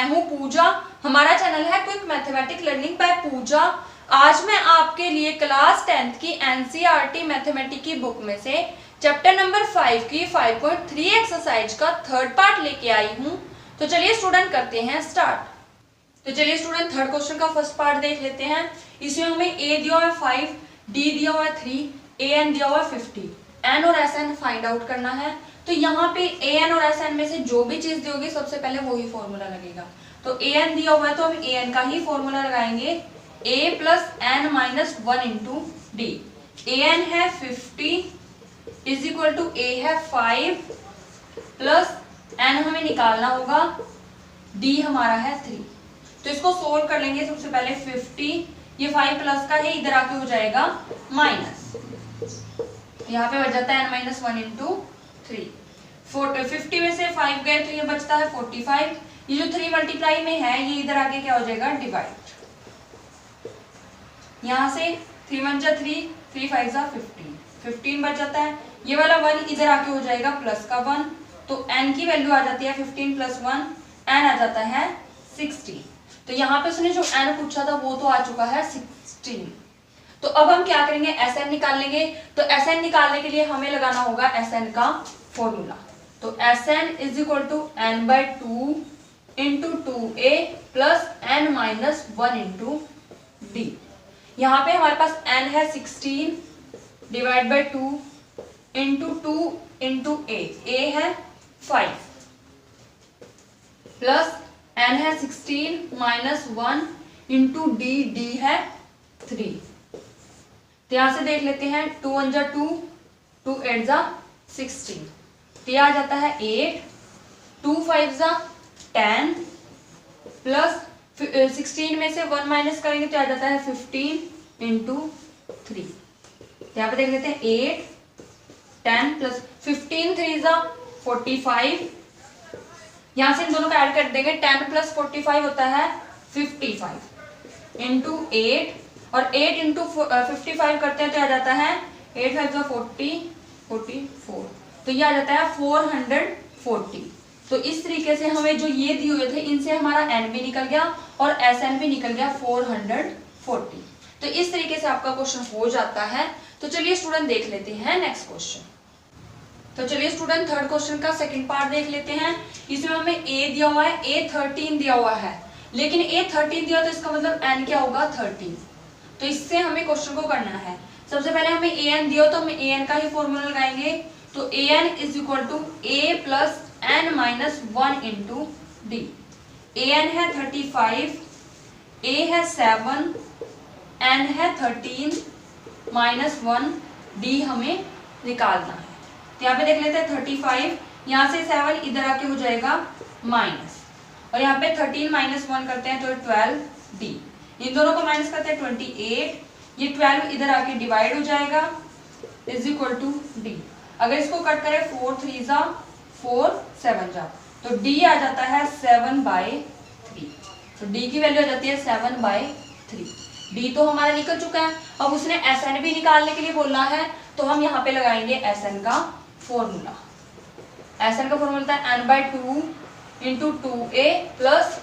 मैं हूं पूजा। हमारा चैनल है क्विक मैथमेटिक्स लर्निंग बाय पूजा। आज मैं आपके लिए क्लास 10th की एनसीईआरटी मैथमेटिक्स की बुक में से चैप्टर नंबर 5 की 5.3 एक्सरसाइज का थर्ड पार्ट लेके आई हूं। तो चलिए स्टूडेंट करते हैं स्टार्ट। तो चलिए स्टूडेंट थर्ड क्वेश्चन का फर्स्ट पार्ट देख लेते हैं। इसमें हमें ए दिया हुआ है 5, डी दिया हुआ है 3, ए एन दिया हुआ है 50, एन और एस एन फाइंड आउट करना है। तो यहाँ पे ए एन और एस एन में से जो भी चीज दी होगी सबसे पहले वही फॉर्मूला लगेगा। तो ए एन दिया हुआ है तो हम ए एन का ही फॉर्मूला लगाएंगे, A plus N minus 1 into D. A N है 50 इज इक्वल टू ए है 5 प्लस एन हमें निकालना होगा, डी हमारा है 3। तो इसको सोल्व कर लेंगे। सबसे पहले 50, ये 5 प्लस का है, इधर आके हो जाएगा माइनस, यहाँ पे बच जाता है n माइनस 1 इंटू 3। 50 में से 5 गए तो ये बचता है 45। ये जो 3 मल्टीप्लाई में है ये इधर आके क्या हो जाएगा डिवाइड। यहाँ से 3 1 जा 3, 3 5 जा 15 बच जाता है। ये वाला 1 इधर आके हो जाएगा प्लस का 1, तो n की वैल्यू आ जाती है 15 प्लस 1, n आ जाता है 60। तो यहाँ पे उसने जो n पूछा था वो तो आ चुका है 16। तो अब हम क्या करेंगे, Sn निकाल लेंगे। तो Sn निकालने के लिए हमें लगाना होगा Sn का फॉर्मूला। तो Sn is equal to n by 2 into 2a plus n minus 1 into D. यहाँ पे हमारे पास n है 16 डिवाइड बाई 2 इंटू a है 5 प्लस n है 16 माइनस 1 इंटू डी है 3। तो यहां से देख लेते हैं 2 1 जा 2, 2 8 जा 16, तो यह आ जाता है 8, 2 5 जा 10 प्लस 16 में से 1 माइनस करेंगे तो आ जाता है 15 इंटू 3। तो यहाँ पे देख लेते हैं 8 10 प्लस 15 3 जा 45। यहाँ से इन दोनों को ऐड कर देंगे, 10 प्लस 45 होता है 55 इंटू 8, और 8 इंटू 55 करते हैं तो आ जाता है 8 5 जा 40 44, तो ये आ जाता है 440। तो इस तरीके से हमें जो ये दिए हुए थे इनसे हमारा n भी निकल गया और Sn भी निकल गया 440। तो इस तरीके से आपका क्वेश्चन हो जाता है। तो चलिए स्टूडेंट देख लेते हैं नेक्स्ट क्वेश्चन। तो चलिए स्टूडेंट थर्ड क्वेश्चन का सेकंड पार्ट देख लेते हैं। इसमें हमें a दिया हुआ है, a 13 दिया हुआ है, लेकिन a 13 दिया तो इसका मतलब n क्या होगा 13। तो इससे हमें क्वेश्चन को करना है। सबसे पहले हमें a n दिया तो हम a n का ही फॉर्मूला लगाएंगे। तो a n is equal to a plus n minus 1 into D. a n है 35, a है 7, n है 13 माइनस 1, d हमें निकालना है। तो यहाँ पे देख लेते हैं 35, यहाँ से 7 इधर आके हो जाएगा माइनस, और यहाँ पे 13 माइनस 1 करते हैं तो 12d। इन दोनों को माइनस करते हैं 28, ये 12 इधर आके डिवाइड हो जाएगा इज इक्वल टू डी। अगर इसको कट करें 4 3 जा 4 7 जा तो डी आ जाता है 7/3। तो डी की वैल्यू आ जाती है 7/3। डी तो हमारा निकल चुका है। अब उसने Sn भी निकालने के लिए बोला है तो हम यहाँ पे लगाएंगे Sn का फॉर्मूला। Sn का फॉर्मूला होता है n by 2 into 2a plus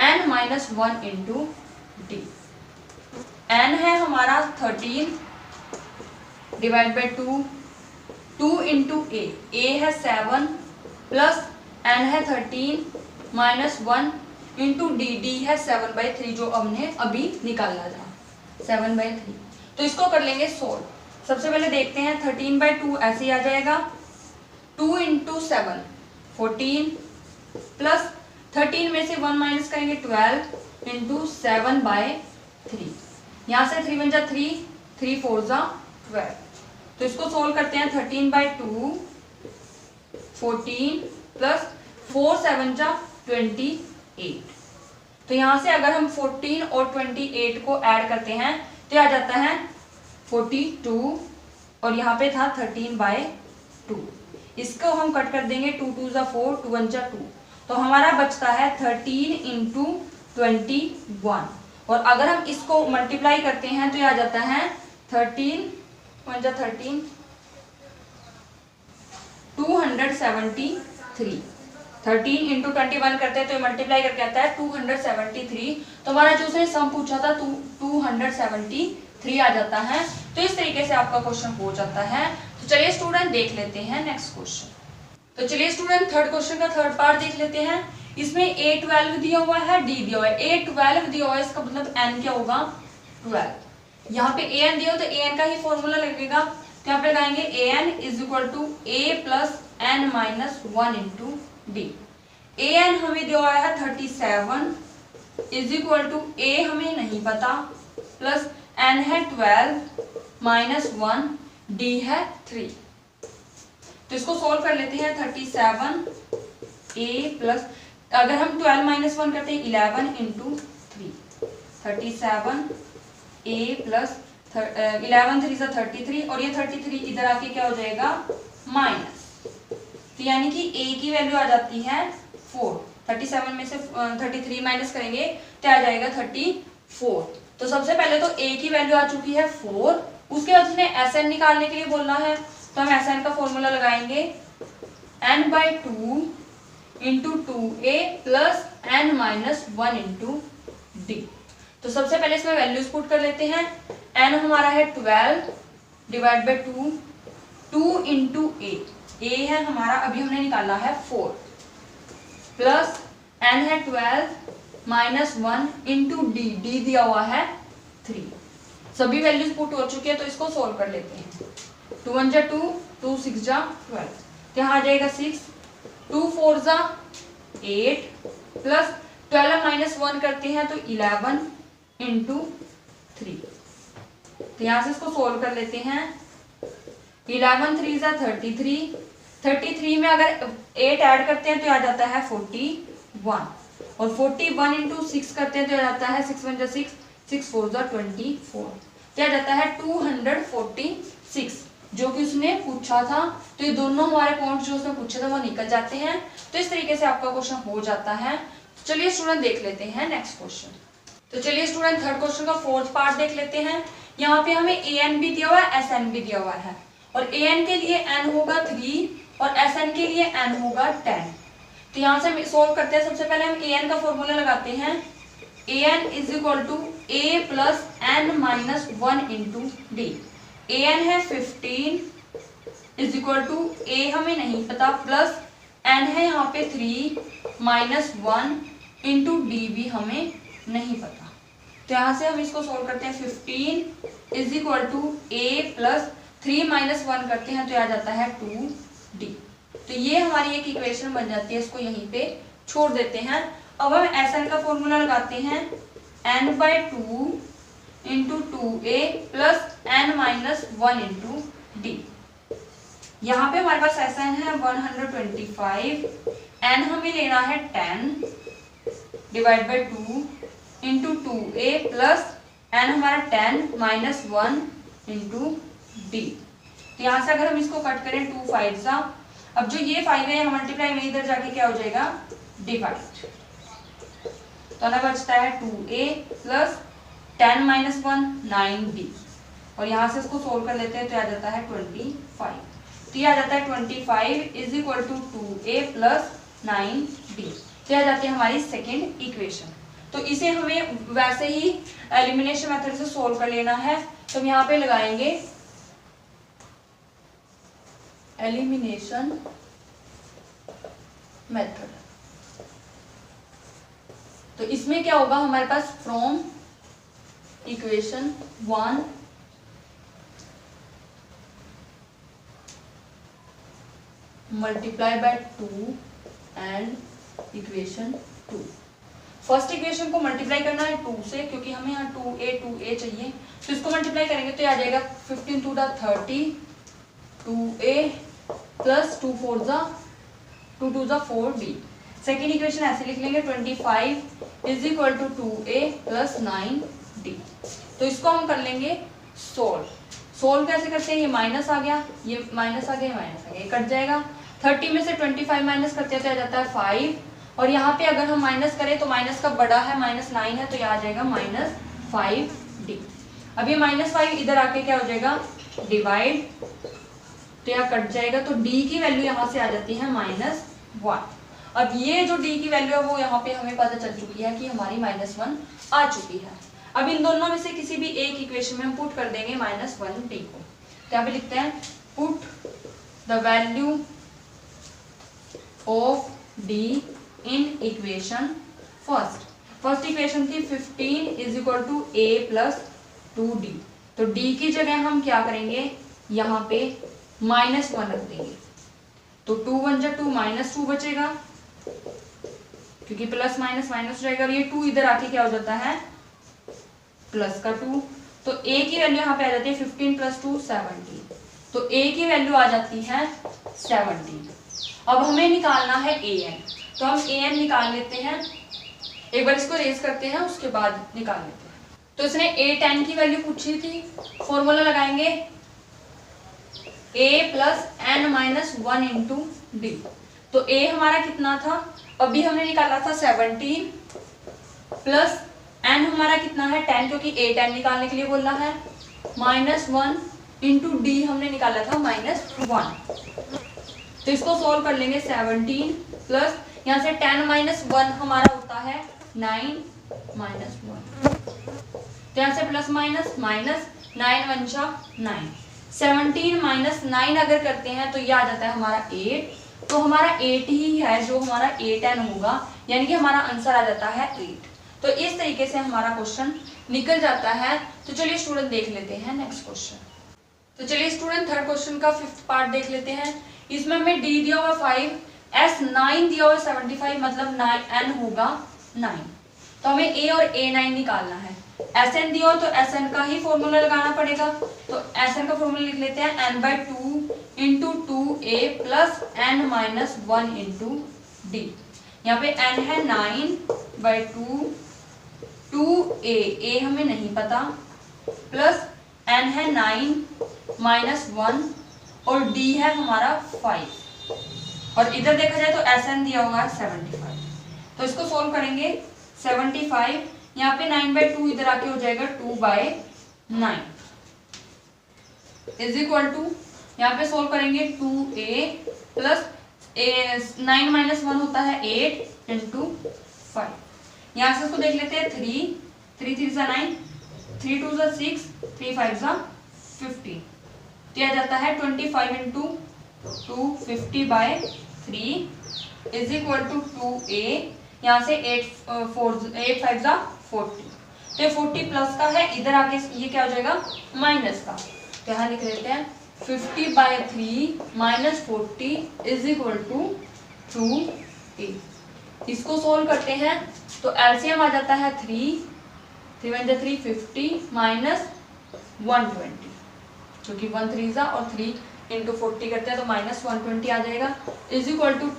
n minus 1 into D. n है हमारा 13 डिवाइड बाई 2 इंटू a है 7 प्लस n है 13 माइनस 1 इंटू डी है 7/3 जो हमने अभी निकाला था 7/3। तो इसको कर लेंगे सोल्व। सबसे पहले देखते हैं 13/2 ऐसे ही आ जाएगा, 2 इंटू 7 14 प्लस 13 में से 1 माइनस करेंगे 12 इंटू 7/3। यहाँ से 3 1 जा 3, 3 4 जा 12। तो इसको सोल्व करते हैं 13/2 14 प्लस 4 7 जा 28। तो यहाँ से अगर हम 14 और 28 को ऐड करते हैं तो आ जाता है 42, और यहाँ पे था 13/2। इसको हम कट कर देंगे, 2 2 जा 4, 2 1 जा 2, तो हमारा बचता है 13 इंटू 21। और अगर हम इसको मल्टीप्लाई करते हैं तो ये आ जाता है 13 1 जा 13 273। 13 इंटू 21 करते हैं तो मल्टीप्लाई करके आता है 273। तो हमारा जो उसने सम पूछा था 273 आ जाता है। तो इस तरीके से आपका क्वेश्चन हो जाता है। तो चलिए स्टूडेंट देख लेते हैं नेक्स्ट क्वेश्चन। तो चलिए स्टूडेंट थर्ड क्वेश्चन का थर्ड पार्ट देख लेते हैं। इसमें A12 दिया हुआ है, D दिया हुआ है। A12 दिया हुआ है, इसका मतलब N क्या होगा 12। यहाँ पे AN दिया हो तो AN का ही फॉर्मूला लगेगा। तो यहाँ पे लगाएंगे AN is equal to A plus N minus 1 into D। AN हमें दिया हुआ है 37 इज इक्वल टू A हमें नहीं पता, प्लस N है 12 माइनस 1, D है 3। तो इसको सोल्व कर लेते हैं। 37A प्लस, अगर हम 12 माइनस 1 करते हैं 11 इंटू 3, 37A प्लस 11 3 सा 33, और ये 33 इधर आके क्या हो जाएगा माइनस। तो यानी कि A की वैल्यू आ जाती है 4। 37 में से 33 माइनस करेंगे तो आ जाएगा 34। तो सबसे पहले तो A की वैल्यू आ चुकी है 4। उसके बाद उसने SN निकालने के लिए बोलना है, तो हम SN का फॉर्मूला लगाएंगे n/2 into 2A plus n minus 1 into D। तो सबसे पहले इसमें वैल्यूज पुट कर लेते हैं। n हमारा है 12 डिवाइड बाई 2 इंटू A है हमारा, अभी हमने निकाला है 4, प्लस n है 12 माइनस 1 इंटू D दिया हुआ है 3। सभी वैल्यूज पुट हो चुकी है, तो इसको सोल्व कर लेते हैं। 2 1 जा 2, 2 6 जा 12, तो यहाँ आ जाएगा 6, 2 4 जा 8, प्लस 12 माइनस 1 करते हैं तो 11 इंटू 3। तो यहाँ से इसको सोल्व कर लेते हैं। 11 3 जा 33, 33 में अगर 8 ऐड करते हैं तो आ जाता है 41, और 41 इंटू 6 करते हैं तो आ जाता है 6 1 जा 6, 6 4 जा 24, तो आ जाता है 246 जो कि उसने पूछा था। तो ये दोनों हमारे पॉइंट जो उसने पूछे थे वो निकल जाते हैं। तो इस तरीके से आपका क्वेश्चन हो जाता है। चलिए स्टूडेंट देख लेते हैं नेक्स्ट क्वेश्चन। तो चलिए स्टूडेंट थर्ड क्वेश्चन का फोर्थ पार्ट देख लेते हैं। यहाँ पे हमें AN भी दिया हुआ है, SN भी दिया हुआ है, और AN के लिए n होगा 3 और SN के लिए n होगा 10। तो यहाँ से सोल्व करते हैं। सबसे पहले हम AN का फॉर्मूला लगाते हैं। AN is equal to A plus n minus 1 into D। AN है 15 इज इक्वल टू A हमें नहीं पता, प्लस n है यहाँ पे 3 माइनस 1 इंटू D भी हमें नहीं पता। तो यहाँ से हम इसको सोल्व करते हैं। 15 is equal to A plus 3 minus 1 करते हैं तो आ जाता है 2D। तो ये हमारी एक इक्वेशन बन जाती है, इसको यहीं पे छोड़ देते हैं। अब हम SN का फॉर्मूला लगाते हैं। n/2 into 2A plus n minus 1 into D। यहाँ पे हमारे पास SN है 125, n हमें लेना है 10 divide by 2 into 2A plus n हमारा 10 माइनस 1 इंटू D। तो यहाँ से अगर हम इसको कट करें 2 5 सा, अब जो ये 5 है मल्टीप्लाई में इधर जाके क्या हो जाएगा डिवाइड। तो हमें बचता है 2A प्लस 10 माइनस 1 9D, और यहाँ से इसको सोल्व कर लेते हैं तो आ जाता है 25। तो ये आ जाता है 25 is equal to 2A plus 9D। तो आ जाती है हमारी सेकेंड इक्वेशन। तो इसे हमें वैसे ही एलिमिनेशन मेथड से सोल्व कर लेना है। तो हम यहाँ पे लगाएंगे एलिमिनेशन मेथड। तो इसमें क्या होगा हमारे पास, from equation 1 multiply by 2 and equation 2। First equation को मल्टीप्लाई करना है 2 से, क्योंकि हमें यहाँ 2A चाहिए। तो इसको मल्टीप्लाई करेंगे तो आ जाएगा 15 2 30 2A प्लस 2 4 जा 2 2 जा 4D। सेकेंड इक्वेशन ऐसे लिख लेंगे 25 is equal to 2A plus 9D। तो इसको हम कर लेंगे सोल्व कैसे करते हैं, ये माइनस आ गया, ये माइनस आ गया, ये माइनस आ गया, ये कट जाएगा। 30 में से 25 माइनस करते हैं तो आ जाता है 5, और यहाँ पे अगर हम माइनस करें तो माइनस का बड़ा है -9 है, तो यहाँ आ जाएगा -5D। अब ये -5 इधर आके क्या हो जाएगा डिवाइड, तो यहाँ कट जाएगा, तो D की वैल्यू यहाँ से आ जाती है -1। अब ये जो डी की वैल्यू है वो यहाँ पे हमें पता चल चुकी है कि हमारी -1 आ चुकी है। अब इन दोनों में से किसी भी एक इक्वेशन में हम पुट कर देंगे -1 डी को। तो यहाँ पे लिखते हैं put the value of D in equation first equation थी 15 = a + 2d। तो d की जगह हम क्या करेंगे, यहाँ पे -1 रख देंगे। तो 2 × 1 = 2, -2 बचेगा क्योंकि प्लस माइनस माइनस रहेगा। ये 2 इधर आके क्या हो जाता है प्लस का 2। तो a की वैल्यू यहाँ पे आ जाती है 15 + 2 17। तो a की वैल्यू आ जाती है 17। अब हमें निकालना है an, तो हम an निकाल लेते हैं। एक बार इसको रेज करते हैं, उसके बाद निकाल लेते हैं। तो इसने a10 की वैल्यू पूछी थी, फॉर्मूला लगाएंगे a + n - 1 × d। तो a हमारा कितना था, अभी हमने निकाला था 17 प्लस n हमारा कितना है 10, क्योंकि a10 निकालने के लिए बोला है, -1 × d हमने निकाला था -1। तो इसको सोल्व कर लेंगे। 17 प्लस यहाँ से 10 - 1 हमारा होता है 9 - 1। तो यहाँ से प्लस माइनस माइनस 9 × 1 = 9। 17 - 9 अगर करते हैं तो ये आ जाता है हमारा 8। तो हमारा 8 ही है जो हमारा a10 होगा, यानी कि हमारा आंसर आ जाता है 8। तो इस तरीके से हमारा क्वेश्चन निकल जाता है। तो चलिए स्टूडेंट देख लेते हैं नेक्स्ट क्वेश्चन। तो चलिए स्टूडेंट थर्ड क्वेश्चन का 5th पार्ट देख लेते हैं। इसमें हमें d दिया हुआ 5, s 9 दिया हुआ 75, मतलब n होगा 9। तो हमें a और a9 निकालना है। Sn दिया हो तो Sn का ही फॉर्मूला लगाना पड़ेगा। तो Sn का फॉर्मूला लिख लेते हैं n/2 × 2a + n - 1 × d। यहाँ पे n है 9/2 2a, a हमें नहीं पता, प्लस n है 9 - 1 और d है हमारा 5। और इधर देखा जाए तो Sn दिया होगा 75। तो इसको सोल्व करेंगे। 75 यहाँ पे 9/2 इधर आके हो जाएगा 2/9 = यहाँ पे सोल्व करेंगे 2a प्लस 9 - 1 होता है 8 × 5। यहाँ से इसको देख लेते हैं 3 3 × 9, 3 × 2 = 6, 3 × 5 = 15। दिया जाता है 25 × 2 50/3 = 2a। यहाँ से 8 5 = 40। तो ये 40 प्लस का है, इधर आके ये क्या हो जाएगा माइनस का। तो यहाँ लिख लेते हैं 50/3 - 40 = 2a। इसको सोल्व करते हैं तो एलसीएम आ जाता है 3 3 × 1 = 3 50 - 120, क्योंकि 1 3 ज़ा और 3 × 40 करते हैं तो -120 आ जाएगा =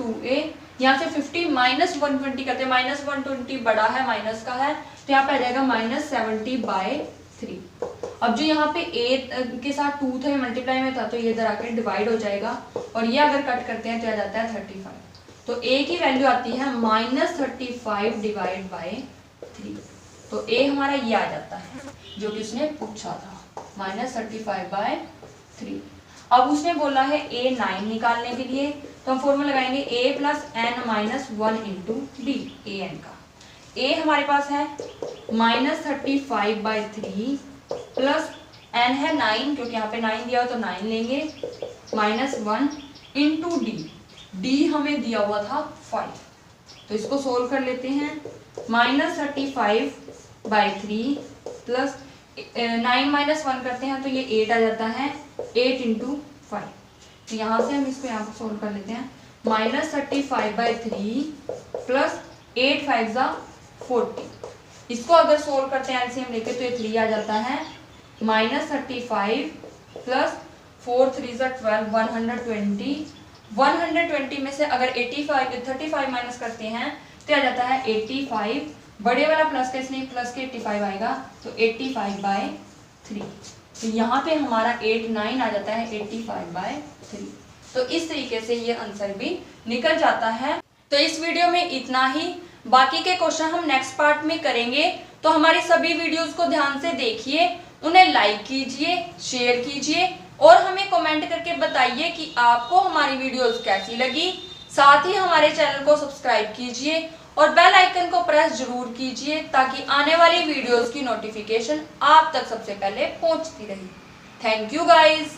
2a। यहाँ से 50 - 120 करते हैं, -120 बड़ा है माइनस का है, तो यहाँ पे आ जाएगा -70/3। अब जो यहाँ पे a के साथ 2 था, मल्टीप्लाई में था, तो ये इधर आकर डिवाइड हो जाएगा और ये अगर कट करते हैं तो आ जाता है 35। तो a की वैल्यू आती है -35/3। तो a हमारा ये आ जाता है जो कि उसने पूछा था, -35/3। अब उसने बोला है a9 निकालने के लिए, तो हम फॉर्मूला लगाएंगे a + n - 1 × d an का। a हमारे पास है -35/3 प्लस n है 9, क्योंकि यहाँ पे 9 दिया हो तो 9 लेंगे, -1 × d। d हमें दिया हुआ था 5। तो इसको सोल्व कर लेते हैं। -35/3 प्लस 9 - 1 करते हैं तो ये 8 आ जाता है, 8 × 5। तो यहाँ से हम इसको यहाँ पर सोल्व कर लेते हैं। -35/3 प्लस 8 5 ज़ा 40। इसको अगर सोल्व करते हैं एलसीएम लेके तो ये 3 आ जाता है। -35 प्लस 4 3 ज़ा 12 120। 120 में से अगर 35 माइनस करते हैं तो आ जाता है 85। बड़े वाला प्लस का, इसलिए प्लस के 85 आएगा, तो 85/3। तो यहाँ पे हमारा 9 आ जाता है 85/3। तो इस तरीके से ये आंसर भी निकल जाता है। तो इस वीडियो में इतना ही, बाकी के क्वेश्चन हम नेक्स्ट पार्ट में करेंगे। तो हमारी सभी वीडियोस को ध्यान से देखिए, उन्हें लाइक कीजिए, शेयर कीजिए और हमें कमेंट करके बताइए कि आपको हमारी वीडियोस कैसी लगी। साथ ही हमारे चैनल को सब्सक्राइब कीजिए और बेल आइकन को प्रेस जरूर कीजिए ताकि आने वाली वीडियोस की नोटिफिकेशन आप तक सबसे पहले पहुंचती रहे। Thank you guys.